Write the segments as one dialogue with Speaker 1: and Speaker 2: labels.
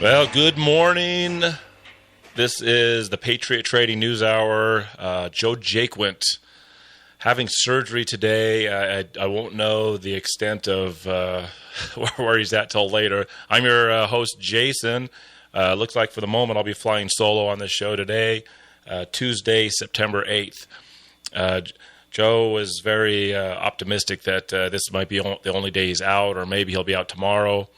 Speaker 1: Well, good morning. This is the Patriot Trading News Hour. Joe Jaquint having surgery today. I won't know the extent of where he's at till later. I'm your host, Jason. Looks like for the moment I'll be flying solo on this show today, Tuesday, September 8th. Joe was very optimistic that this might be the only day he's out, or maybe he'll be out tomorrow.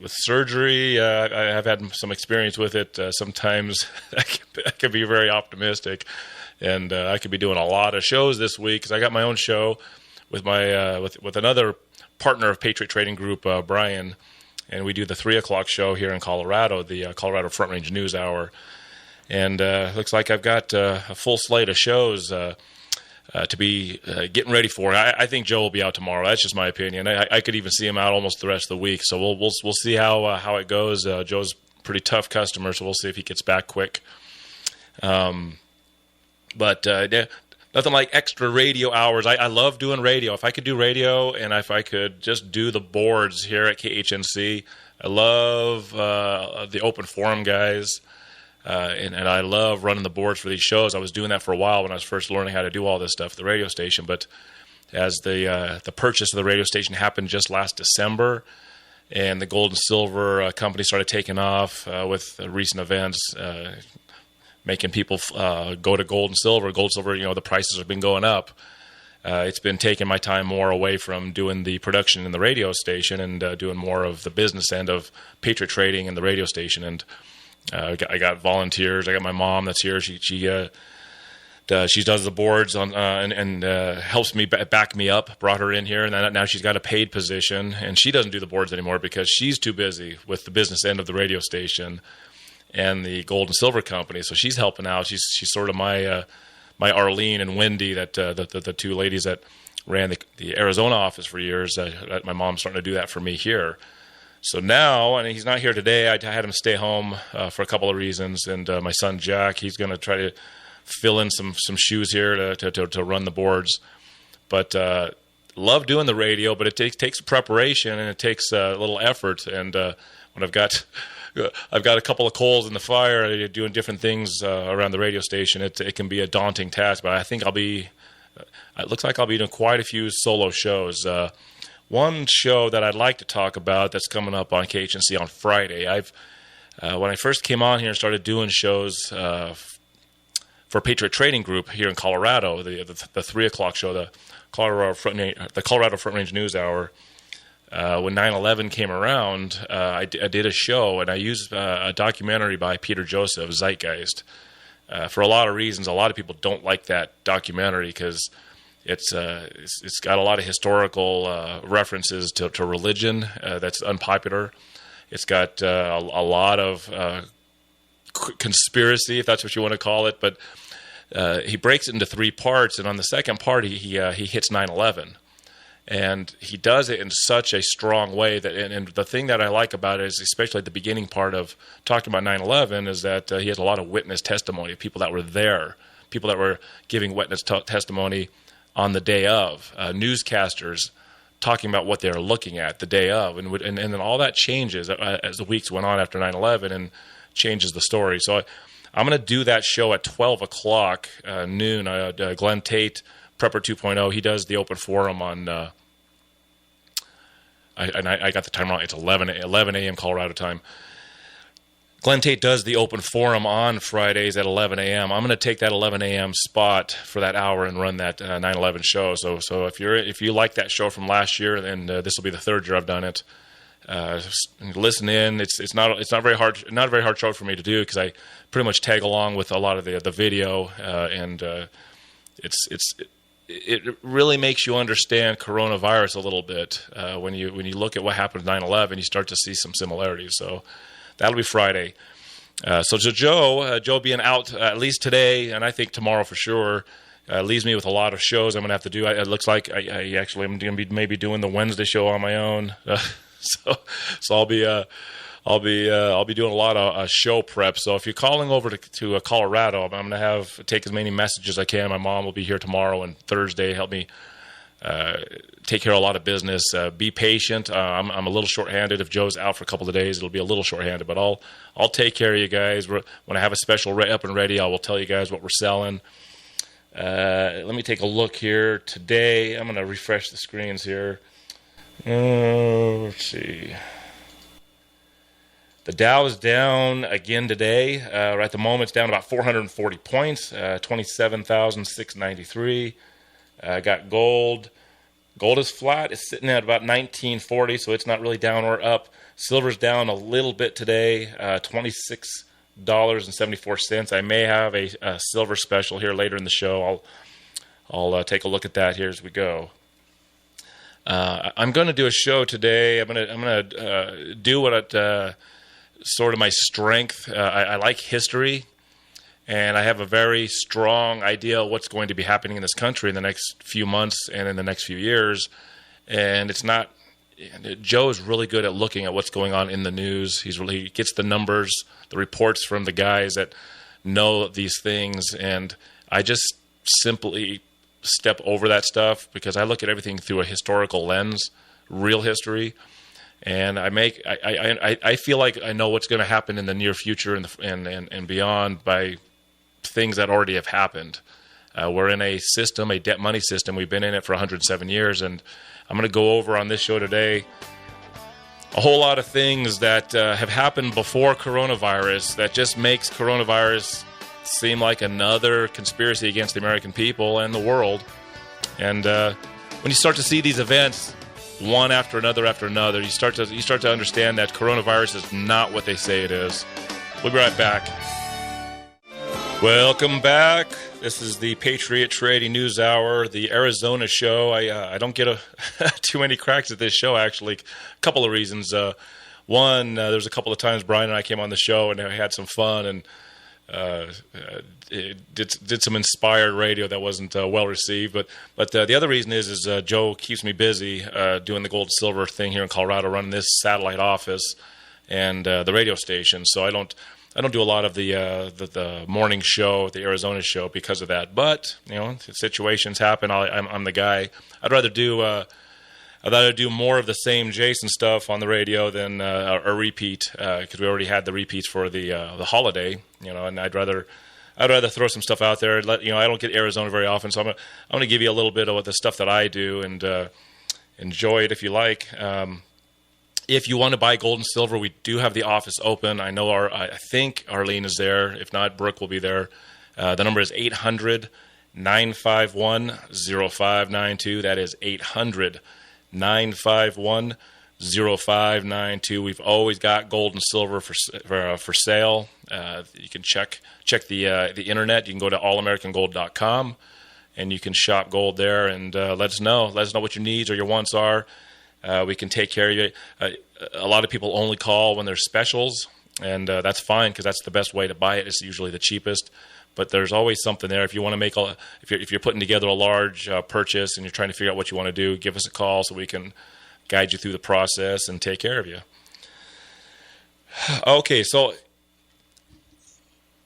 Speaker 1: With surgery, I have had some experience with it. Sometimes I can be very optimistic, and I could be doing a lot of shows this week because I got my own show with my with another partner of Patriot Trading Group, Brian, and we do the 3 o'clock show here in Colorado, the Colorado Front Range News Hour, and looks like I've got a full slate of shows to be getting ready for. I think Joe will be out tomorrow. That's just my opinion. I could even see him out almost the rest of the week. So we'll see how it goes. Joe's a pretty tough customer, so we'll see if he gets back quick. But nothing like extra radio hours. I love doing radio. If I could do radio and if I could just do the boards here at KHNC, I love the open forum guys. And I love running the boards for these shows. I was doing that for a while when I was first learning how to do all this stuff at the radio station. But as the purchase of the radio station happened just last December, and the gold and silver company started taking off with recent events, making people go to gold and silver. Gold and silver, the prices have been going up. It's been taking my time more away from doing the production in the radio station and doing more of the business end of Patriot Trading and the radio station. And I got volunteers. I got my mom that's here. She does the boards on and helps me back me up. Brought her in here, and now she's got a paid position, and she doesn't do the boards anymore because she's too busy with the business end of the radio station and the gold and silver company. So she's helping out. She's sort of my Arlene and Wendy, that the two ladies that ran the Arizona office for years. My mom's starting to do that for me here. So now, and he's not here today, I had him stay home for a couple of reasons, and my son Jack, he's going to try to fill in some shoes here to run the boards. But love doing the radio, but it takes preparation and it takes a little effort. And when I've got a couple of coals in the fire, doing different things around the radio station, it can be a daunting task. But I think it looks like I'll be doing quite a few solo shows. One show that I'd like to talk about that's coming up on KHNC on Friday. When I first came on here and started doing shows for Patriot Trading Group here in Colorado, the 3 o'clock show, the Colorado Front Range News Hour. When 9/11 came around, I did a show, and I used a documentary by Peter Joseph, Zeitgeist. For a lot of reasons, a lot of people don't like that documentary because it's got a lot of historical references to religion that's unpopular. It's got a lot of conspiracy, if that's what you want to call it. But he breaks it into 3 parts, and on the second part, he hits 9/11, and he does it in such a strong way that. And the thing that I like about it is, especially at the beginning part of talking about 9/11, is that he has a lot of witness testimony of people that were there, people that were giving witness testimony on the day of, newscasters talking about what they're looking at the day of, and then all that changes as the weeks went on after 9/11 and changes the story. So I'm going to do that show at 12 o'clock noon. Glenn Tate, Prepper 2.0, he does the open forum on, I got the time wrong, it's 11 a.m. Colorado time. Glenn Tate does the open forum on Fridays at 11 a.m. I'm going to take that 11 a.m. spot for that hour and run that 9/11 show. So if you like that show from last year, then this will be the 3rd year I've done it. Listen in. It's not a very hard show for me to do because I pretty much tag along with a lot of the video, and it really makes you understand coronavirus a little bit when you look at what happened with 9/11. You start to see some similarities. So that'll be Friday. So Joe being out at least today, and I think tomorrow for sure, leaves me with a lot of shows I'm going to have to do. It looks like I actually am going to be maybe doing the Wednesday show on my own. So I'll be doing a lot of show prep. So if you're calling over to Colorado, I'm going to take as many messages as I can. My mom will be here tomorrow and Thursday, help me take care of a lot of business. Be patient. I'm a little short-handed. If Joe's out for a couple of days, it'll be a little short-handed, but I'll take care of you guys. When I have a special up and ready, I will tell you guys what we're selling. Let me take a look here. Today, I'm going to refresh the screens here. Let's see. The Dow is down again today. Right at the moment, it's down about 440 points, 27,693. Got gold. Gold is flat. It's sitting at about 1940, so it's not really down or up. Silver's down a little bit today, $26.74. I may have a silver special here later in the show. I'll take a look at that here as we go. I'm going to do a show today. I'm going to do what sort of my strength. I like history. And I have a very strong idea of what's going to be happening in this country in the next few months and in the next few years. And Joe is really good at looking at what's going on in the news. He gets the numbers, the reports from the guys that know these things. And I just simply step over that stuff because I look at everything through a historical lens, real history. And I feel like I know what's going to happen in the near future and beyond by things that already have happened. We're in a system, a debt money system. We've been in it for 107 years, and I'm going to go over on this show today a whole lot of things that have happened before coronavirus that just makes coronavirus seem like another conspiracy against the American people and the world. And when you start to see these events one after another, you start to understand that coronavirus is not what they say it is. We'll be right back. Welcome back. This is the Patriot Trading News Hour, the Arizona show. I don't get too many cracks at this show, actually. A couple of reasons. One, there's a couple of times Brian and I came on the show and we had some fun and did some inspired radio that wasn't well received. But the other reason is Joe keeps me busy doing the gold and silver thing here in Colorado, running this satellite office and the radio station. So I don't do a lot of the morning show, the Arizona show, because of that. But situations happen. I'm the guy. I'd rather do more of the same Jason stuff on the radio than a repeat because we already had the repeats for the holiday. And I'd rather throw some stuff out there. I don't get Arizona very often, so I'm gonna give you a little bit of the stuff that I do and enjoy it if you like. If you want to buy gold and silver, we do have the office open. I know I think Arlene is there. If not, Brooke will be there. The number is 800-951-0592. That is 800-951-0592. We've always got gold and silver for sale. You can check the internet. You can go to allamericangold.com and you can shop gold there and let us know. Let us know what your needs or your wants are. We can take care of you. A lot of people only call when there's specials, and that's fine because that's the best way to buy it. It's usually the cheapest, but there's always something there. If you want to make if you're putting together a large purchase and you're trying to figure out what you want to do, give us a call so we can guide you through the process and take care of you. Okay, so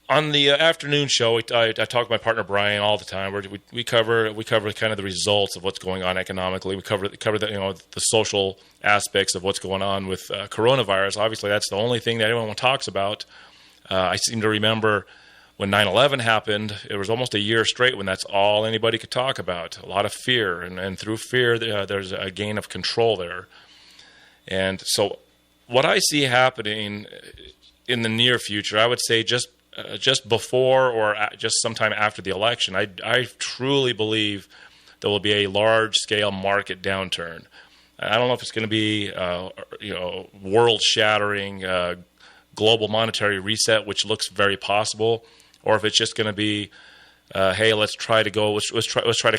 Speaker 1: on the afternoon show, I talk to my partner Brian all the time. We cover kind of the results of what's going on economically. We cover the the social aspects of what's going on with coronavirus. Obviously, that's the only thing that anyone talks about. I seem to remember when 9/11 happened, it was almost a year straight when that's all anybody could talk about. A lot of fear, and through fear, there's a gain of control there. And so, what I see happening in the near future, I would say just before or just sometime after the election, I truly believe there will be a large-scale market downturn. I don't know if it's going to be world-shattering global monetary reset, which looks very possible, or if it's just going to be, hey, let's try to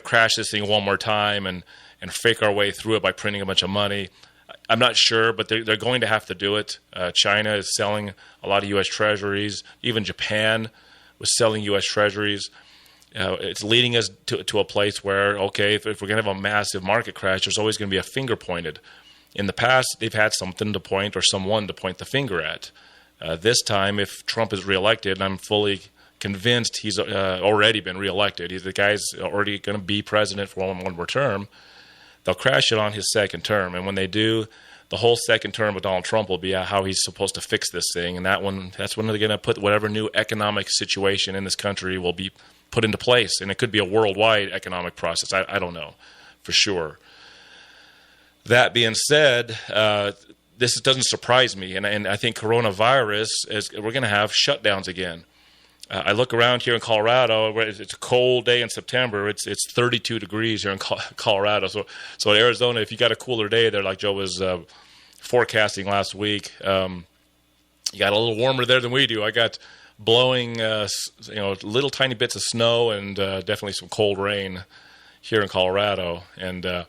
Speaker 1: crash this thing one more time and fake our way through it by printing a bunch of money. I'm not sure, but they're going to have to do it. China is selling a lot of U.S. Treasuries. Even Japan was selling U.S. Treasuries. It's leading us to a place where, okay, if we're going to have a massive market crash, there's always going to be a finger pointed. In the past, they've had something to point or someone to point the finger at. This time, if Trump is reelected, and I'm fully convinced he's already been reelected. The guy's already going to be president for one more term. they'll crash it on his second term. And when they do, the whole second term of Donald Trump will be how he's supposed to fix this thing. And that's when they're going to put whatever new economic situation in this country will be put into place. And it could be a worldwide economic process. I don't know for sure. That being said, this doesn't surprise me. And I think coronavirus, we're going to have shutdowns again. I look around here in Colorado. It's a cold day in September. It's 32 degrees here in Colorado. So in Arizona, if you got a cooler day there, like Joe was forecasting last week, you got a little warmer there than we do. I got blowing, little tiny bits of snow and definitely some cold rain here in Colorado. And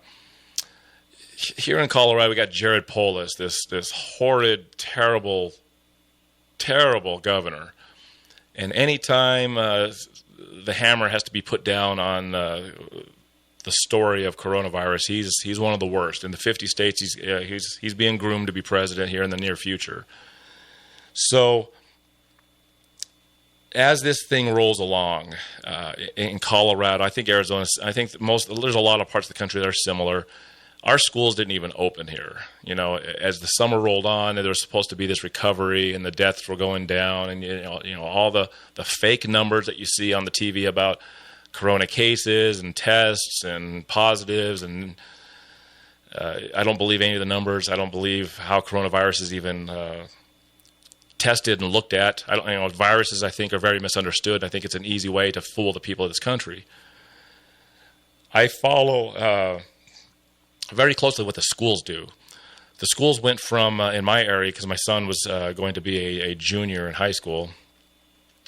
Speaker 1: here in Colorado, we got Jared Polis, this horrid, terrible governor. And anytime the hammer has to be put down on the story of coronavirus, he's one of the worst. In the 50 states, he's being groomed to be president here in the near future. So as this thing rolls along in Colorado, I think Arizona, there's a lot of parts of the country that are similar. Our schools didn't even open here. As the summer rolled on, there was supposed to be this recovery, and the deaths were going down, and all the fake numbers that you see on the TV about corona cases and tests and positives, and I don't believe any of the numbers. I don't believe how coronavirus is even tested and looked at. Viruses, I think, are very misunderstood. I think it's an easy way to fool the people of this country. I follow very closely what the schools do. The schools went from, in my area, because my son was going to be a junior in high school,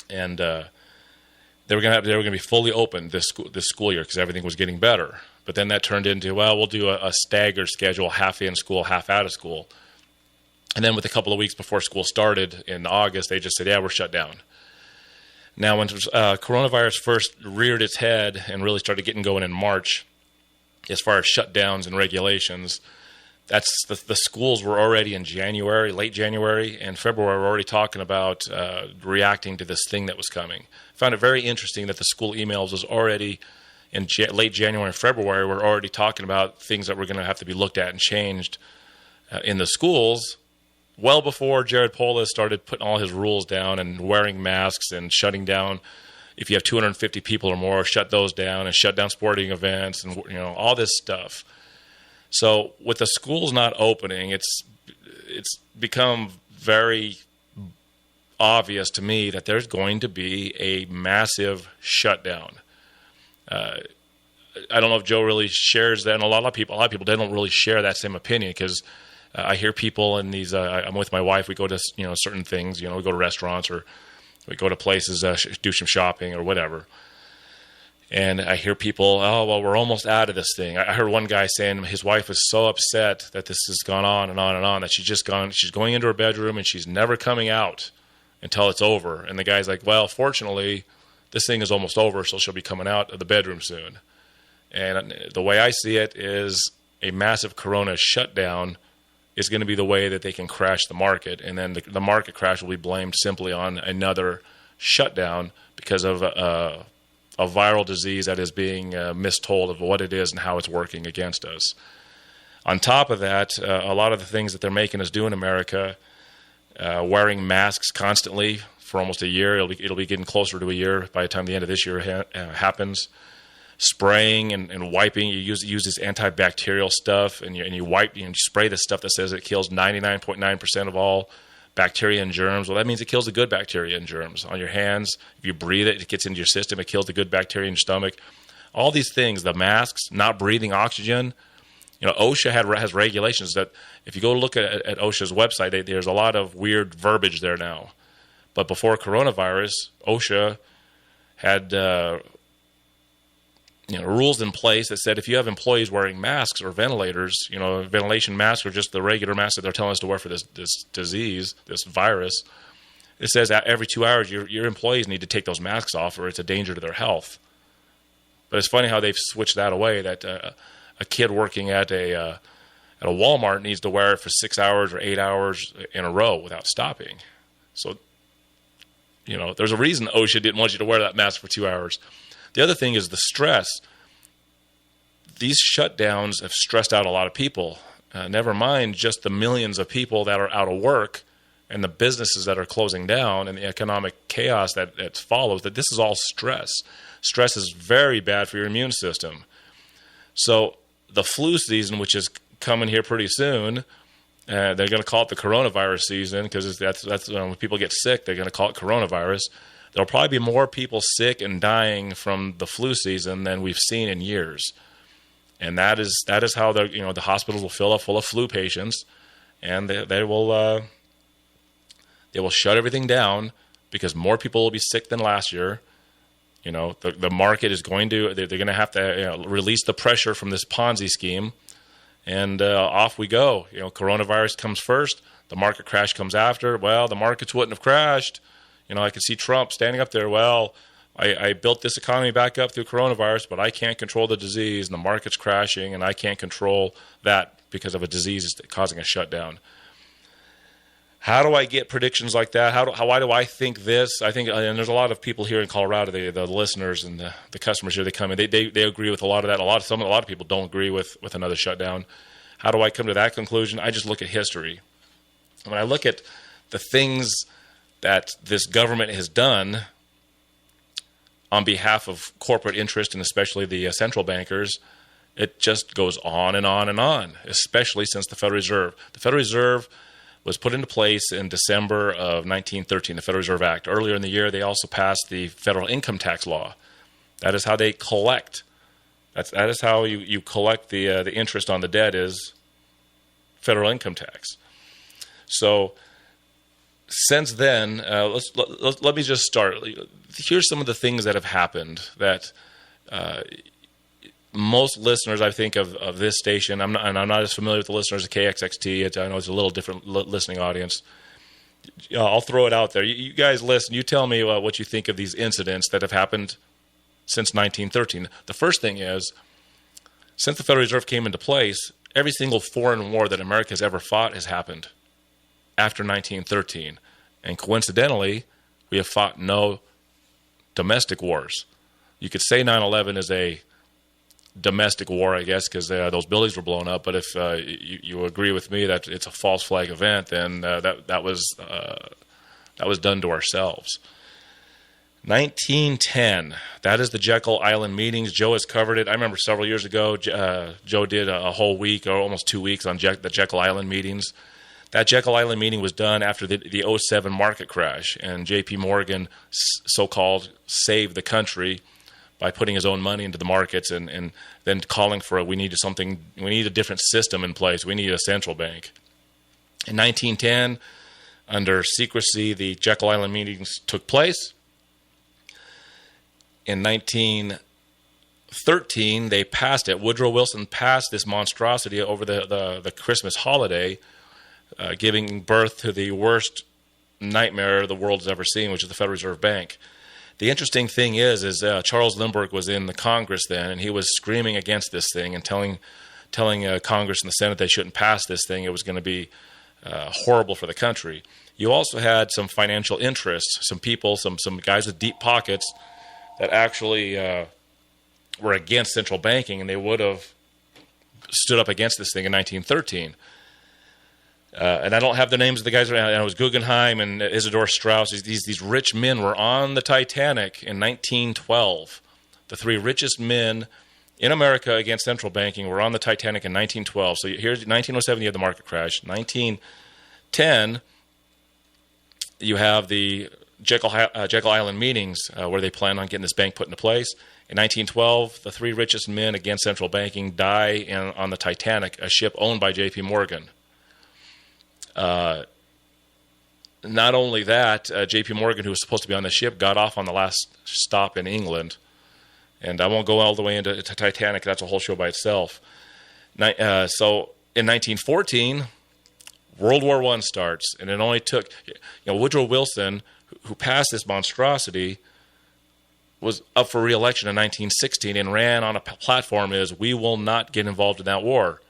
Speaker 1: and they were going to be fully open this school year because everything was getting better. But then that turned into, we'll do a staggered schedule, half in school, half out of school. And then with a couple of weeks before school started in August, they just said, we're shut down. Now, when coronavirus first reared its head and really started getting going in March, as far as shutdowns and regulations, that's the schools were already in January, late January, and February were already talking about reacting to this thing that was coming. I found it very interesting that the school emails was already in late January and February. We're already talking about things that were going to have to be looked at and changed in the schools well before Jared Polis started putting all his rules down and wearing masks and shutting down. If you have 250 people or more, shut those down and shut down sporting events and all this stuff. So with the schools not opening, it's become very obvious to me that there's going to be a massive shutdown. I don't know if Joe really shares that, and a lot of people they don't really share that same opinion because I hear people in these. I'm with my wife. We go to certain things. We go to restaurants or we go to places, do some shopping or whatever. And I hear people, we're almost out of this thing. I heard one guy saying his wife was so upset that this has gone on and on and on that she's going into her bedroom and she's never coming out until it's over. And the guy's like, fortunately, this thing is almost over, so she'll be coming out of the bedroom soon. And the way I see it is a massive corona shutdown is going to be the way that they can crash the market. And then the market crash will be blamed simply on another shutdown because of a viral disease that is being mistold of what it is and how it's working against us. On top of that, a lot of the things that they're making us do in America, wearing masks constantly for almost a year, it'll be getting closer to a year by the time the end of this year happens. Spraying and wiping, you use this antibacterial stuff, and you wipe, you spray this stuff that says it kills 99.9% of all bacteria and germs. Well, that means it kills the good bacteria and germs on your hands. If you breathe it, it gets into your system. It kills the good bacteria in your stomach. All these things, the masks, not breathing oxygen. OSHA has regulations that if you go look at OSHA's website, there's a lot of weird verbiage there now. But before coronavirus, OSHA had rules in place that said if you have employees wearing masks or ventilators, ventilation masks or just the regular masks that they're telling us to wear for this disease, this virus, it says that every 2 hours your employees need to take those masks off or it's a danger to their health. But it's funny how they've switched that away, that a kid working at a Walmart needs to wear it for 6 hours or 8 hours in a row without stopping. So, there's a reason OSHA didn't want you to wear that mask for 2 hours. The other thing is the stress. these shutdowns have stressed out a lot of people. Never mind just the millions of people that are out of work and the businesses that are closing down and the economic chaos that follows, that this is all stress. Stress is very bad for your immune system. So the flu season, which is coming here pretty soon, they're going to call it the coronavirus season because that's when people get sick, they're going to call it coronavirus. There'll probably be more people sick and dying from the flu season than we've seen in years. And that is how the hospitals will fill up full of flu patients, and they will shut everything down because more people will be sick than last year. The market is going to they're going to have to release the pressure from this Ponzi scheme, and off we go. Coronavirus comes first, the market crash comes after. Well, the markets wouldn't have crashed. I could see Trump standing up there. Well, I built this economy back up through coronavirus, but I can't control the disease, and the market's crashing, and I can't control that because of a disease causing a shutdown. How do I get predictions like that? Why do I think this? I think, and there's a lot of people here in Colorado, the listeners and the customers here, they come in, they agree with a lot of that. A lot of people don't agree with another shutdown. How do I come to that conclusion? I just look at history. When I look at the things that this government has done on behalf of corporate interest, and especially the central bankers, it just goes on and on and on, especially since the Federal Reserve. The Federal Reserve was put into place in December of 1913, the Federal Reserve Act. Earlier in the year, they also passed the federal income tax law. That is how they collect. That is how you collect the interest on the debt, is federal income tax. So since then, let me just start. Here's some of the things that have happened that most listeners, I think, of this station, I'm not as familiar with the listeners of KXXT. I know it's a little different listening audience. I'll throw it out there. You guys listen. You tell me what you think of these incidents that have happened since 1913. The first thing is, since the Federal Reserve came into place, every single foreign war that America has ever fought has happened after 1913. And coincidentally, we have fought no domestic wars. You could say 9/11 is a domestic war, I guess, because those buildings were blown up. But if you agree with me that it's a false flag event, then that was done to ourselves. 1910, that is the Jekyll Island meetings. Joe has covered it. I remember several years ago, Joe did a whole week or almost 2 weeks on the Jekyll Island meetings. That Jekyll Island meeting was done after the 2007 market crash, and J.P. Morgan so-called saved the country by putting his own money into the markets and then calling for we need a different system in place. We need a central bank. In 1910, under secrecy, the Jekyll Island meetings took place. In 1913, they passed it. Woodrow Wilson passed this monstrosity over the Christmas holiday, giving birth to the worst nightmare the world's ever seen, which is the Federal Reserve Bank. The interesting thing is Charles Lindbergh was in the Congress then, and he was screaming against this thing and telling Congress and the Senate they shouldn't pass this thing. It was going to be horrible for the country. You also had some financial interests, some people, some guys with deep pockets that actually were against central banking, and they would have stood up against this thing in 1913. And I don't have the names of the guys right now. It was Guggenheim and Isidore Straus. These rich men were on the Titanic in 1912. The three richest men in America against central banking were on the Titanic in 1912. So here's 1907, you have the market crash. 1910, you have the Jekyll Island meetings where they plan on getting this bank put into place. In 1912, the three richest men against central banking die on the Titanic, a ship owned by J.P. Morgan. Not only that, J.P. Morgan, who was supposed to be on the ship, got off on the last stop in England. And I won't go all the way into Titanic. That's a whole show by itself. So in 1914, World War I starts. And it only took, Woodrow Wilson, who passed this monstrosity, was up for re-election in 1916 and ran on a platform is, we will not get involved in that war.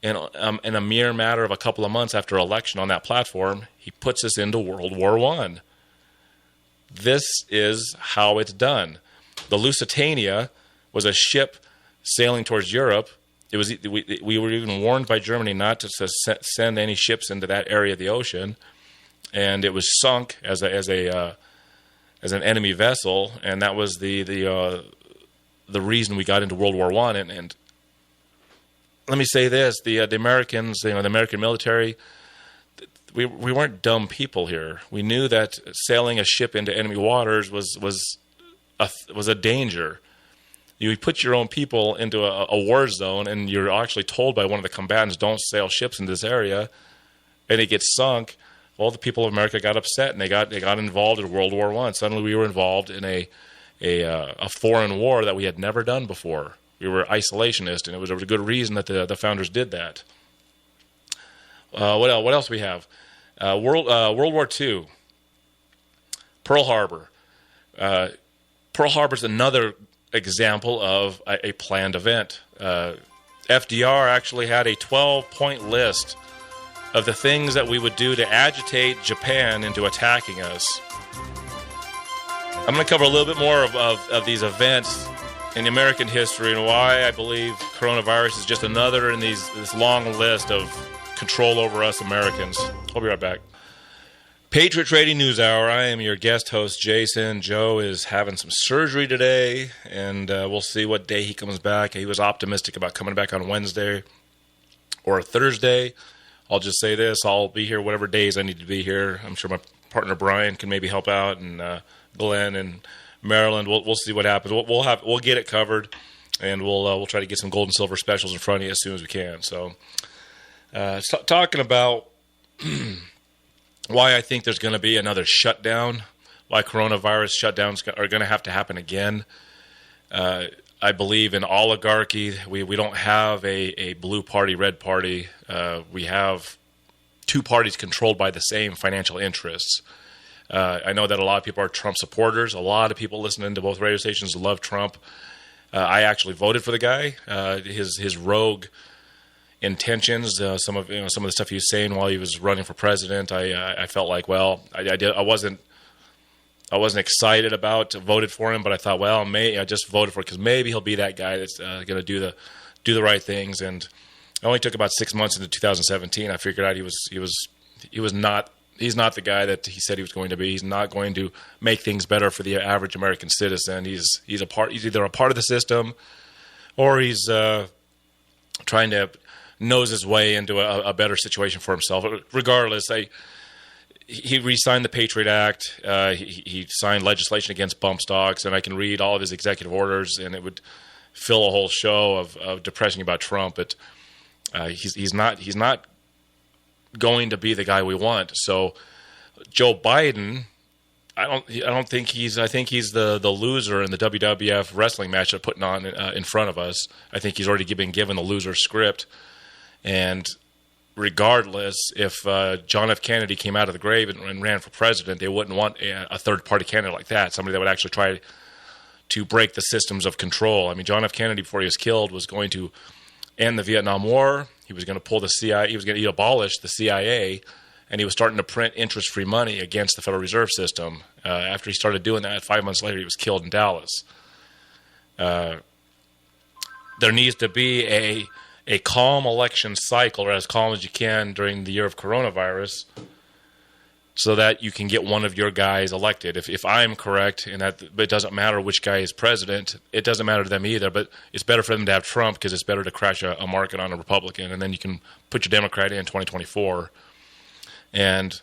Speaker 1: And in a mere matter of a couple of months after election on that platform, he puts us into World War I. This is how it's done. The Lusitania was a ship sailing towards Europe. We were even warned by Germany not to send any ships into that area of the ocean, and it was sunk as an enemy vessel, and that was the reason we got into World War I. And let me say this: the Americans, the American military, we weren't dumb people here. We knew that sailing a ship into enemy waters was a danger. You put your own people into a war zone, and you're actually told by one of the combatants, "Don't sail ships in this area," and it gets sunk. Well, the people of America got upset, and they got involved in World War I. Suddenly, we were involved in a foreign war that we had never done before. We were isolationist, and there was a good reason that the founders did that. What else we have? World War II, Pearl Harbor. Pearl Harbor is another example of a planned event. FDR actually had a 12-point list of the things that we would do to agitate Japan into attacking us. I'm going to cover a little bit more of these events in American history and why I believe coronavirus is just another in this long list of control over us Americans. I'll be right back. Patriot Trading News Hour. I am your guest host, Jason. Joe is having some surgery today, and we'll see what day he comes back. He was optimistic about coming back on Wednesday or Thursday. I'll just say this: I'll be here whatever days I need to be here. I'm sure my partner Brian can maybe help out, and Glenn and Maryland. We'll see what happens. We'll get it covered, and we'll try to get some gold and silver specials in front of you as soon as we can. So, talking about why I think there's going to be another shutdown, why coronavirus shutdowns are going to have to happen again. I believe in oligarchy. We don't have a blue party, red party. We have two parties controlled by the same financial interests. I know that a lot of people are Trump supporters. A lot of people listening to both radio stations love Trump. I actually voted for the guy. His rogue intentions, some of the stuff he was saying while he was running for president, I felt like, well, I wasn't excited about voted for him, but I thought, well, I just voted for it because maybe he'll be that guy that's going to do the right things. And it only took about 6 months into 2017. I figured out he's not the guy that he said he was going to be. He's not going to make things better for the average American citizen. He's either a part of the system, or he's trying to nose his way into a better situation for himself. Regardless, he re-signed the Patriot Act. He signed legislation against bump stocks, and I can read all of his executive orders, and it would fill a whole show of depressing about Trump. But he's not going to be the guy we want. So Joe Biden, I think he's the loser in the WWF wrestling match they're putting on in front of us. I think he's already been given the loser script. And regardless, if John F. Kennedy came out of the grave and ran for president, they wouldn't want a third-party candidate like that, somebody that would actually try to break the systems of control. I mean, John F. Kennedy, before he was killed, was going to end the Vietnam War. He was going to pull the CIA. He was going to abolish the CIA, and he was starting to print interest-free money against the Federal Reserve System. After he started doing that, 5 months later, he was killed in Dallas. There needs to be a calm election cycle, or as calm as you can during the year of coronavirus, so that you can get one of your guys elected. If I'm correct, but it doesn't matter which guy is president, it doesn't matter to them either, but it's better for them to have Trump because it's better to crash a market on a Republican, and then you can put your Democrat in 2024. And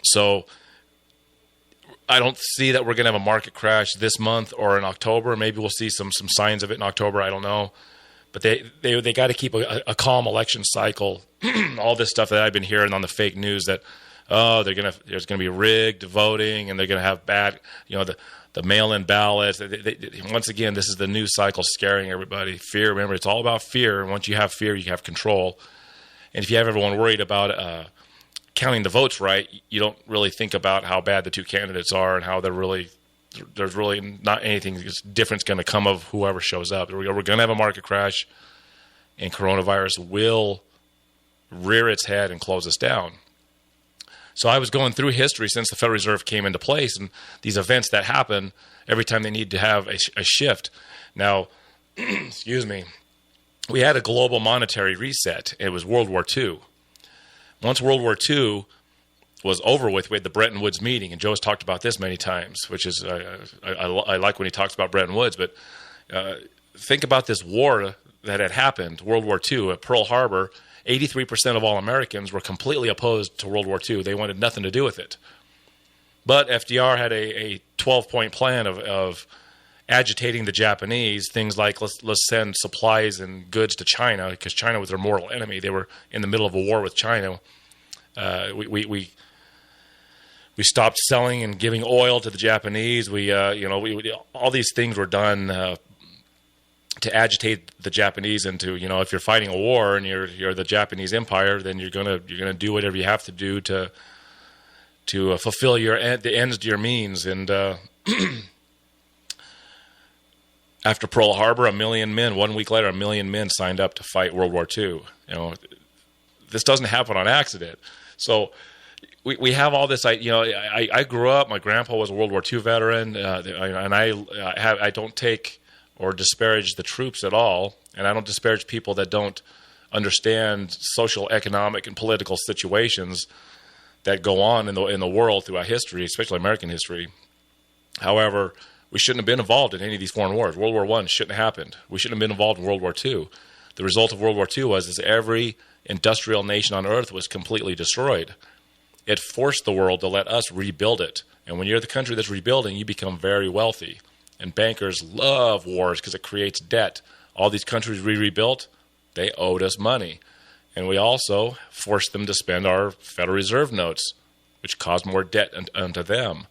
Speaker 1: so I don't see that we're going to have a market crash this month or in October. Maybe we'll see some signs of it in October. I don't know. But they got to keep a calm election cycle. All this stuff that I've been hearing on the fake news that there's gonna be rigged voting, and they're gonna have bad, the mail-in ballots. Once again, this is the news cycle scaring everybody. Fear. Remember, it's all about fear. And once you have fear, you have control. And if you have everyone worried about counting the votes right, you don't really think about how bad the two candidates are and how there's really not anything different going to come of whoever shows up. We're going to have a market crash, and coronavirus will rear its head and close us down. So I was going through history since the Federal Reserve came into place, and these events that happen every time they need to have a shift. Now, excuse me, we had a global monetary reset. It was World War II. Once World War II was over with, we had the Bretton Woods meeting, and Joe's talked about this many times, which is, I like when he talks about Bretton Woods, but think about this war that had happened, World War II, at Pearl Harbor. 83% of all Americans were completely opposed to World War II. They wanted nothing to do with it. But FDR had a 12-point plan of agitating the Japanese, things like let's send supplies and goods to China, because China was their mortal enemy. They were in the middle of a war with China. We stopped selling and giving oil to the Japanese. All these things were done to agitate the Japanese into, if you're fighting a war and you're the Japanese Empire, then you're gonna do whatever you have to do to fulfill the ends to your means. And after Pearl Harbor, 1 million men. 1 week later, 1 million men signed up to fight World War II. This doesn't happen on accident. So we have all this. I grew up. My grandpa was a World War II veteran, and I don't take or disparage the troops at all, and I don't disparage people that don't understand social, economic, and political situations that go on in the world throughout history, especially American history. However, we shouldn't have been involved in any of these foreign wars. World War I shouldn't have happened. We shouldn't have been involved in World War II. The result of World War II was every industrial nation on earth was completely destroyed. It forced the world to let us rebuild it. And when you're the country that's rebuilding, you become very wealthy. And bankers love wars because it creates debt. All these countries we rebuilt, they owed us money. And we also forced them to spend our Federal Reserve notes, which caused more debt unto them.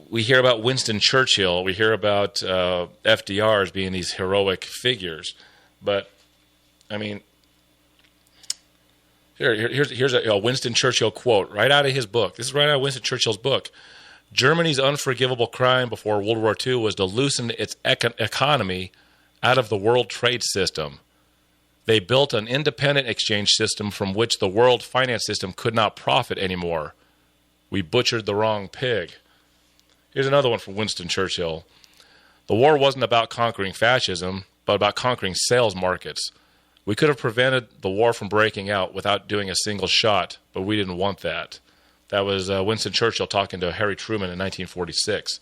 Speaker 1: We hear about Winston Churchill. We hear about FDR as being these heroic figures. But, here's a Winston Churchill quote right out of his book. This is right out of Winston Churchill's book. Germany's unforgivable crime before World War II was to loosen its economy out of the world trade system. They built an independent exchange system from which the world finance system could not profit anymore. We butchered the wrong pig. Here's another one from Winston Churchill. The war wasn't about conquering fascism, but about conquering sales markets. We could have prevented the war from breaking out without doing a single shot, but we didn't want that. That was Winston Churchill talking to Harry Truman in 1946.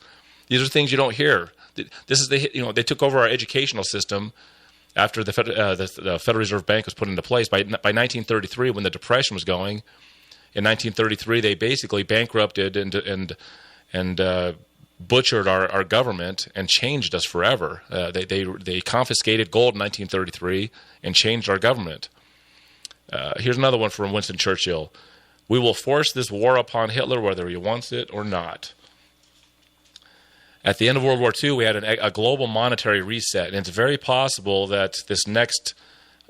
Speaker 1: These are things you don't hear. This is they took over our educational system after the Federal Reserve Bank was put into place. By 1933, when the Depression was going, in 1933 they basically bankrupted and butchered our government and changed us forever. They confiscated gold in 1933 and changed our government. Here's another one from Winston Churchill. We will force this war upon Hitler whether he wants it or not. At the end of World War II, we had a global monetary reset, and it's very possible that this next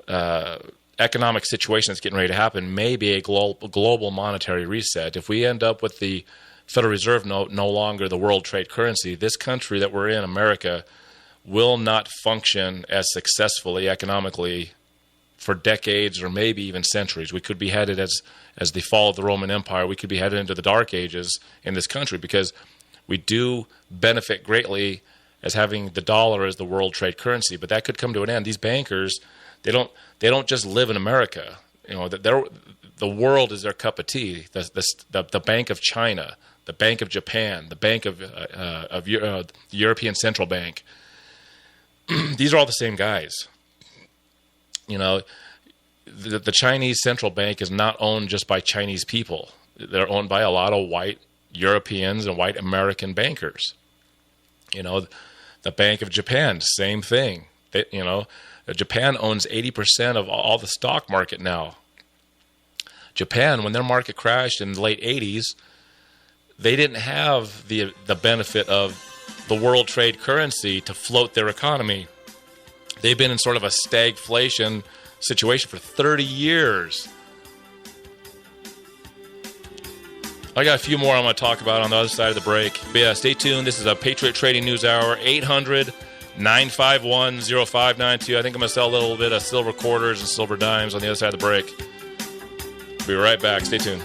Speaker 1: economic situation that's getting ready to happen may be a global monetary reset. If we end up with the Federal Reserve note no longer the world trade currency, this country that we're in, America, will not function as successfully economically for decades or maybe even centuries. We could be headed, as the fall of the Roman Empire, we could be headed into the Dark Ages in this country, because we do benefit greatly as having the dollar as the world trade currency, but that could come to an end. These bankers, they don't just live in America. The world is their cup of tea. The Bank of China, the Bank of Japan, the Bank of the European Central Bank. These are all the same guys. The Chinese Central Bank is not owned just by Chinese people. They're owned by a lot of white Europeans and white American bankers. The Bank of Japan, same thing. Japan owns 80% of all the stock market now. Japan, when their market crashed in the late 80s, they didn't have the benefit of the world trade currency to float their economy. They've been in sort of a stagflation situation for 30 years. I got a few more I'm going to talk about on the other side of the break. But yeah, stay tuned. This is a Patriot Trading News Hour, 800-951-0592. I think I'm going to sell a little bit of silver quarters and silver dimes on the other side of the break. Be right back. Stay tuned.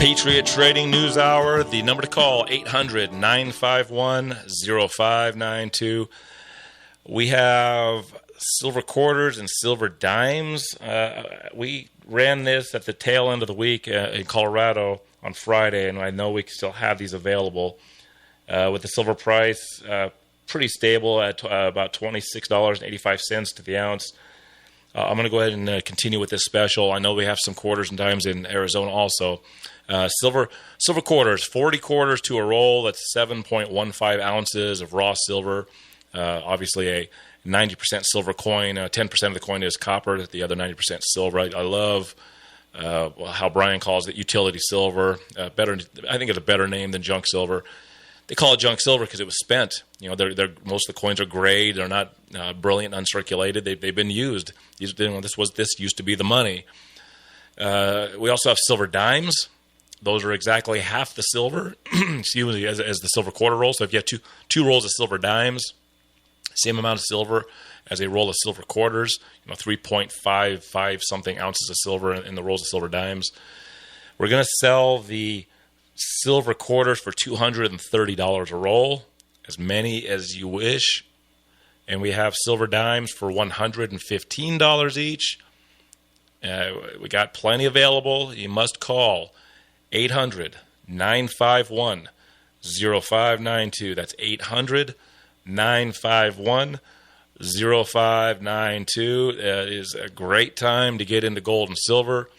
Speaker 1: Patriot Trading News Hour. The number to call, 800-951-0592. We have silver quarters and silver dimes. We ran this at the tail end of the week in Colorado on Friday, and I know we still have these available. With the silver price pretty stable at about $26.85 to the ounce. I'm going to go ahead and continue with this special. I know we have some quarters and dimes in Arizona also. Silver quarters, 40 quarters to a roll. That's 7.15 ounces of raw silver. Obviously a 90% silver coin. 10% of the coin is copper. The other 90% silver. I love how Brian calls it utility silver. Better, I think it's a better name than junk silver. They call it junk silver because it was spent. You know, most of the coins are gray. They're not brilliant, uncirculated. They've been used. This used to be the money. We also have silver dimes. Those are exactly half the silver, excuse me, as the silver quarter roll. So if you have two rolls of silver dimes, same amount of silver as a roll of silver quarters. 3.55 something ounces of silver in the rolls of silver dimes. We're going to sell the silver quarters for $230 a roll, as many as you wish. And we have silver dimes for $115 each. We got plenty available. You must call 800-951-0592. That's 800-951-0592. It is a great time to get into gold and silver.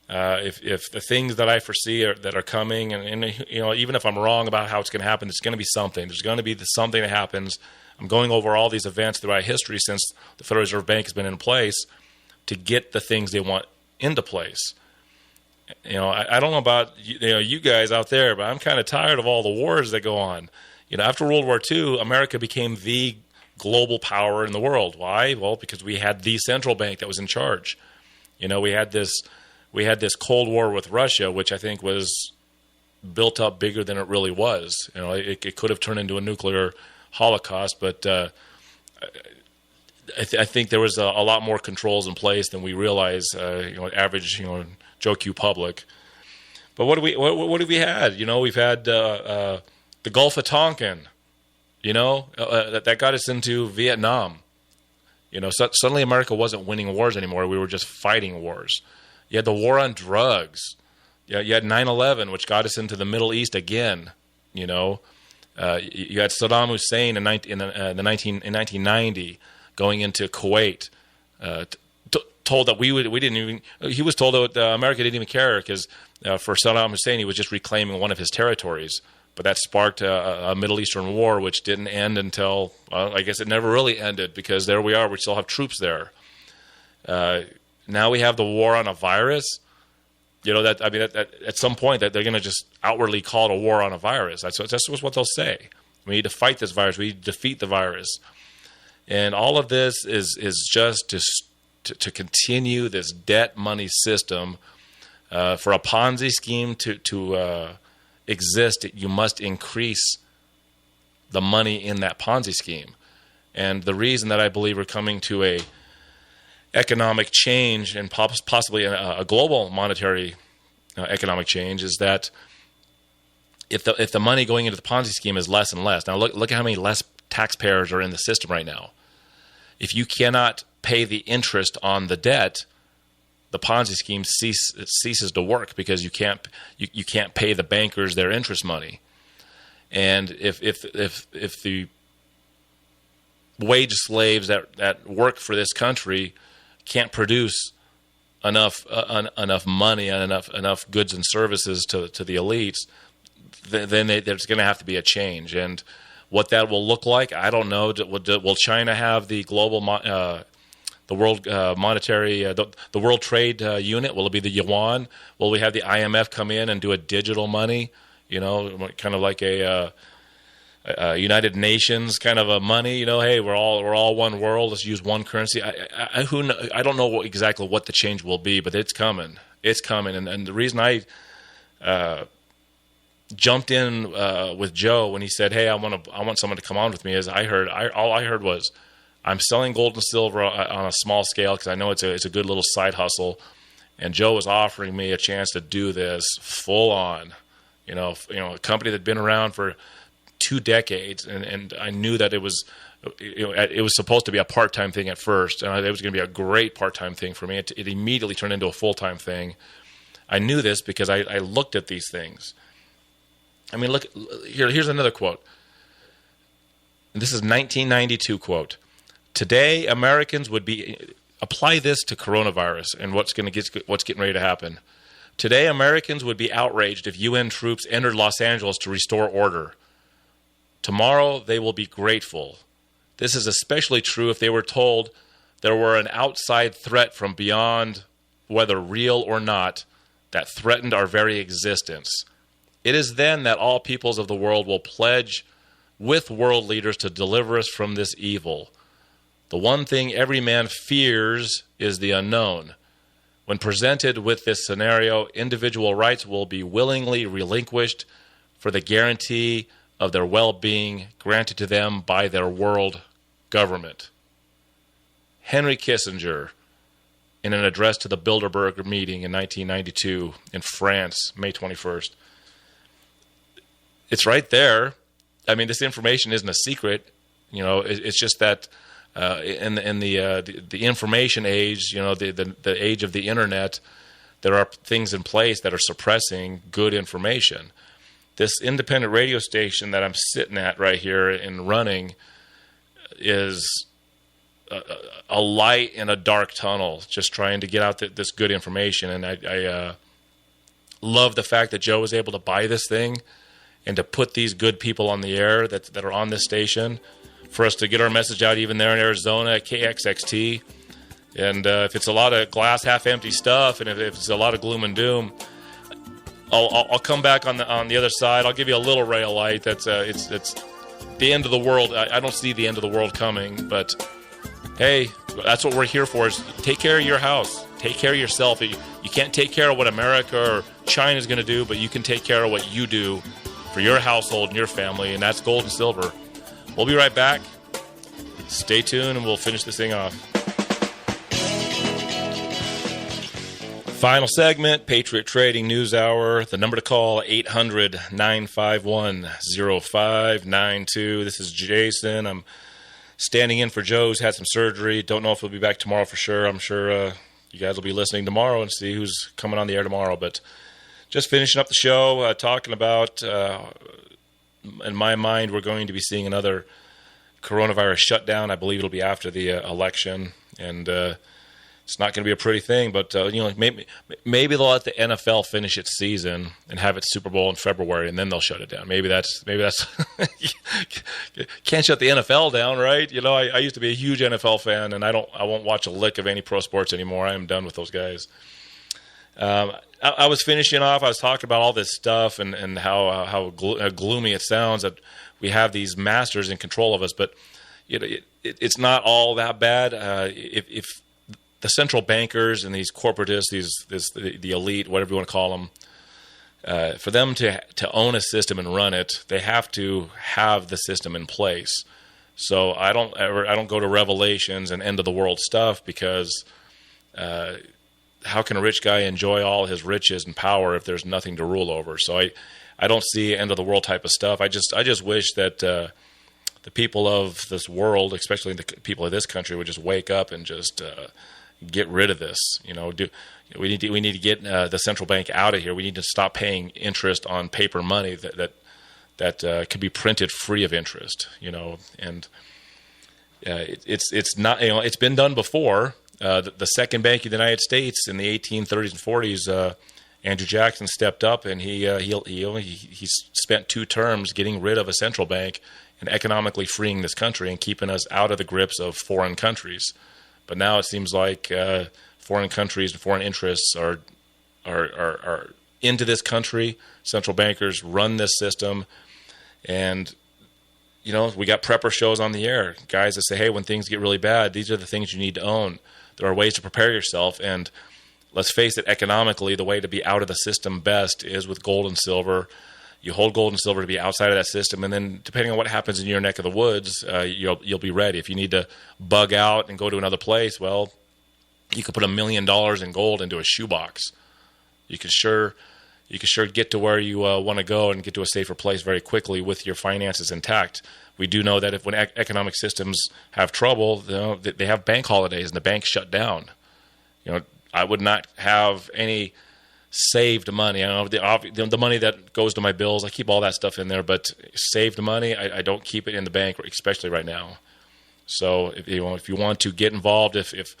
Speaker 1: If the things that I foresee that are coming, and even if I'm wrong about how it's going to happen, it's going to be something. There's going to be something that happens. I'm going over all these events throughout history since the Federal Reserve Bank has been in place to get the things they want into place. I don't know about you guys out there, but I'm kind of tired of all the wars that go on. After World War II, America became the global power in the world. Why? Well, because we had the central bank that was in charge. We had this Cold War with Russia, which I think was built up bigger than it really was. It could have turned into a nuclear holocaust, but I think there was a lot more controls in place than we realize. Average Joe Q public. But what have we had? We've had the Gulf of Tonkin. That got us into Vietnam. Suddenly America wasn't winning wars anymore. We were just fighting wars. You had the war on drugs. You had 9/11, which got us into the Middle East again. You had Saddam Hussein in 1990 going into Kuwait. Told that he was told that America didn't even care because for Saddam Hussein he was just reclaiming one of his territories. But that sparked a Middle Eastern war, which didn't end until I guess it never really ended because there we are. We still have troops there. Now we have the war on a virus. At some point that they're going to just outwardly call it a war on a virus. That's what they'll say. We need to fight this virus. We need to defeat the virus. And all of this is just to continue this debt money system. For a Ponzi scheme to exist, you must increase the money in that Ponzi scheme. And the reason that I believe we're coming to a economic change and possibly a global monetary economic change is that if the money going into the Ponzi scheme is less and less. Now look at how many less taxpayers are in the system right now. If you cannot pay the interest on the debt, the Ponzi scheme ceases to work because you can't pay the bankers their interest money. And if the wage slaves that work for this country can't produce enough money and enough goods and services to the elites, then there's going to have to be a change. And what that will look like, I don't know. Will China have the global the world monetary the World Trade Unit? Will it be the yuan? Will we have the IMF come in and do a digital money? Kind of like a United Nations kind of a money, hey, we're all one world. Let's use one currency. I don't know exactly what the change will be, but it's coming. It's coming, and the reason I jumped in with Joe when he said, "Hey, I want someone to come on with me," is all I heard was, "I'm selling gold and silver on a small scale because I know it's a good little side hustle, And Joe was offering me a chance to do this full on. A company that had been around for 2 decades, and I knew that it was supposed to be a part-time thing at first, and it was going to be a great part-time thing for me. It immediately turned into a full-time thing. I knew this because I looked at these things. I mean, look, here's another quote. This is 1992 quote. Today, Americans would be, apply this to coronavirus and what's getting ready to happen. Today, Americans would be outraged if UN troops entered Los Angeles to restore order. Tomorrow, they will be grateful. This is especially true if they were told there were an outside threat from beyond, whether real or not, that threatened our very existence. It is then that all peoples of the world will pledge with world leaders to deliver us from this evil. The one thing every man fears is the unknown. When presented with this scenario, individual rights will be willingly relinquished for the guarantee of their well-being granted to them by their world government. Henry Kissinger, in an address to the Bilderberg meeting in 1992 in France, May 21st. It's right there. I mean, this information isn't a secret. It's just that in the information age, the age of the internet, there are things in place that are suppressing good information. This independent radio station that I'm sitting at right here and running is a light in a dark tunnel, just trying to get out this good information. And I love the fact that Joe was able to buy this thing and to put these good people on the air that are on this station for us to get our message out even there in Arizona at KXXT. And if it's a lot of glass half empty stuff, and if it's a lot of gloom and doom, I'll come back on the other side. I'll give you a little ray of light. It's the end of the world. I don't see the end of the world coming, but hey, that's what we're here for, is take care of your house. Take care of yourself. You can't take care of what America or China is going to do, but you can take care of what you do for your household and your family, and that's gold and silver. We'll be right back. Stay tuned, and we'll finish this thing off. Final segment, Patriot Trading News Hour. The number to call, 800-951-0592. This is Jason. I'm standing in for Joe, who's had some surgery. Don't know if he'll be back tomorrow for sure. I'm sure you guys will be listening tomorrow and see who's coming on the air tomorrow. But just finishing up the show, talking about, in my mind, we're going to be seeing another coronavirus shutdown. I believe it'll be after the election, and it's not going to be a pretty thing. But maybe they'll let the NFL finish its season and have its Super Bowl in February, and then they'll shut it down. Maybe that's can't shut the NFL down, right? I used to be a huge NFL fan, and I won't watch a lick of any pro sports anymore. I am done with those guys. I was finishing off. I was talking about all this stuff and how gloomy it sounds that we have these masters in control of us, but it's not all that bad. If the central bankers and these corporatists, the elite, whatever you want to call them, for them to own a system and run it, they have to have the system in place. So I don't go to Revelations and end of the world stuff, because how can a rich guy enjoy all his riches and power if there's nothing to rule over? So I don't see end of the world type of stuff. I just wish that the people of this world, especially the people of this country, would just wake up and just get rid of this. We need to get the central bank out of here. We need to stop paying interest on paper money that could be printed free of interest. And it's not. It's been done before. The second bank of the United States in the 1830s and 40s, Andrew Jackson stepped up, and he spent 2 terms getting rid of a central bank and economically freeing this country and keeping us out of the grips of foreign countries. But now it seems like foreign countries and foreign interests are into this country. Central bankers run this system, and we got prepper shows on the air, guys that say, hey, when things get really bad, these are the things you need to own. There are ways to prepare yourself, and let's face it, economically, the way to be out of the system best is with gold and silver. You hold gold and silver to be outside of that system, and then depending on what happens in your neck of the woods, you'll be ready. If you need to bug out and go to another place, well, You could put $1 million in gold into a shoebox. You could sure get to where you want to go and get to a safer place very quickly with your finances intact. We do know that when economic systems have trouble, they have bank holidays and the banks shut down. I would not have any saved money. I know the money that goes to my bills, I keep all that stuff in there, but saved money, I don't keep it in the bank, especially right now. So if you want to get involved, if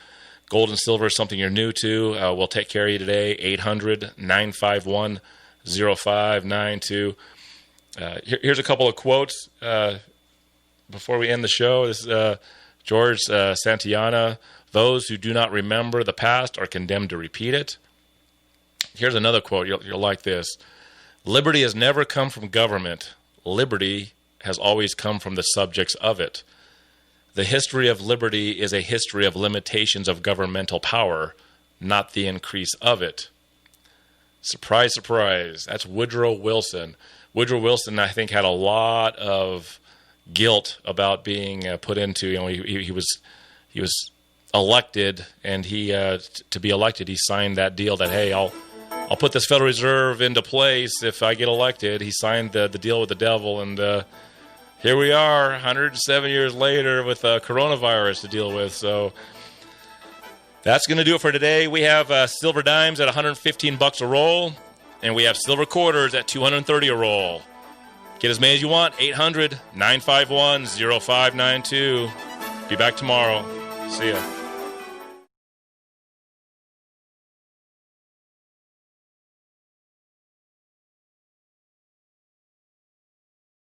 Speaker 1: gold and silver is something you're new to, we'll take care of you today. 800-951-0592. Here's a couple of quotes before we end the show. This is George Santayana. Those who do not remember the past are condemned to repeat it. Here's another quote. You'll like this. Liberty has never come from government. Liberty has always come from the subjects of it. The history of liberty is a history of limitations of governmental power, not the increase of it. Surprise, surprise. That's Woodrow Wilson. Woodrow Wilson, I think, had a lot of guilt about being put into. He was elected, and to be elected, he signed that deal that, hey, I'll put this Federal Reserve into place if I get elected. He signed the deal with the devil, and here we are 107 years later with coronavirus to deal with. So that's going to do it for today. We have silver dimes at $115 a roll, and we have silver quarters at $230 a roll. Get as many as you want. 800-951-0592. Be back tomorrow. See ya.